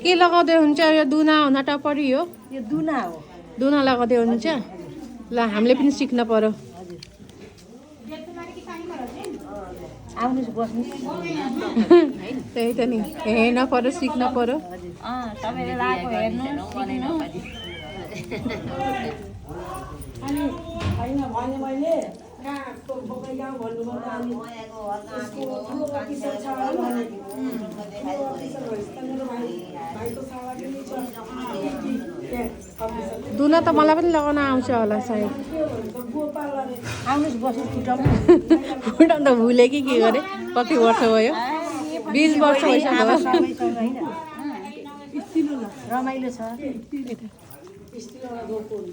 के लगाउँदै हुन्छ यो दुना हुन टपरी हो यो दुना हो दुना लगाउँदै हुन्छ ल हामीले पनि सिक्न पर्यो आउनुहोस् बस्नु त्यही त नि हेर्न पर्यो सिक्न पर्यो तपाईँले लगाएको हेर्नु अनि होइन भने मैले कहाँको बगाइगाउँ भन्नुभन्दा अनि यसको ठुलो अफिसर छ भने ठुलो अफिसर भएपछि त मेरो भाइको साला पनि छ अफिसर दुना त मलाई पनि लगाउन आउँछ होला सायद गोपाल अरे आउनुहोस् बस्नु छुट्याउनु उडाउन त भुले कि के गरे कति वर्ष भयो 20 वर्ष भइसक्यो रमाइलो छ स्टिलवाला गोकुल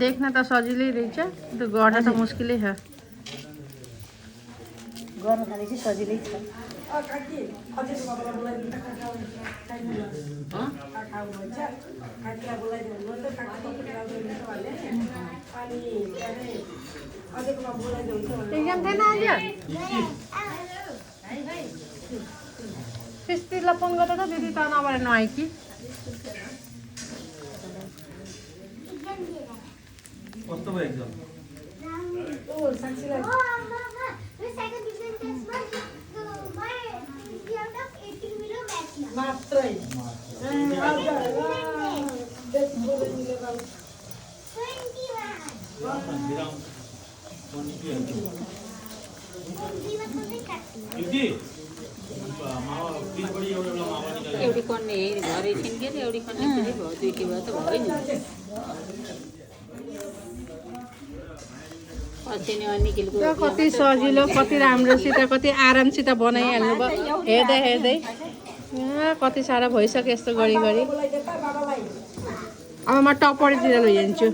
देख्न त सजिलै रहेछ त्यो गर्न त मुस्किलै छ गर्न थाले चाहिँ सजिलै छ काकी अझै बाबालाई बोलाइदिनु त काका हुन्छ काकीलाई बोलाइदिनु त काकी बोलाइदिनु भने अनि अझैको बाबा बोलाइदिनु हुन्छ एक्जाम थिएन आज त्यस्तोलाई फोन गर्दा त दिदी त नभएर नआयो कि कस्तो भयो एक्जाम ओ साक्षीलाई मात्रै एउटी कन्ने घरै छिन् के एउटी कन्ने फेरि भयो दुईटी भयो त भयो नि त्यो कति सजिलो कति राम्रोसित कति आरामसित बनाइहाल्नु भयो हेर्दै हेर्दै कति साह्रो भइसक्यो यस्तो गरी गरी अब म टपरीतिर लैजान्छु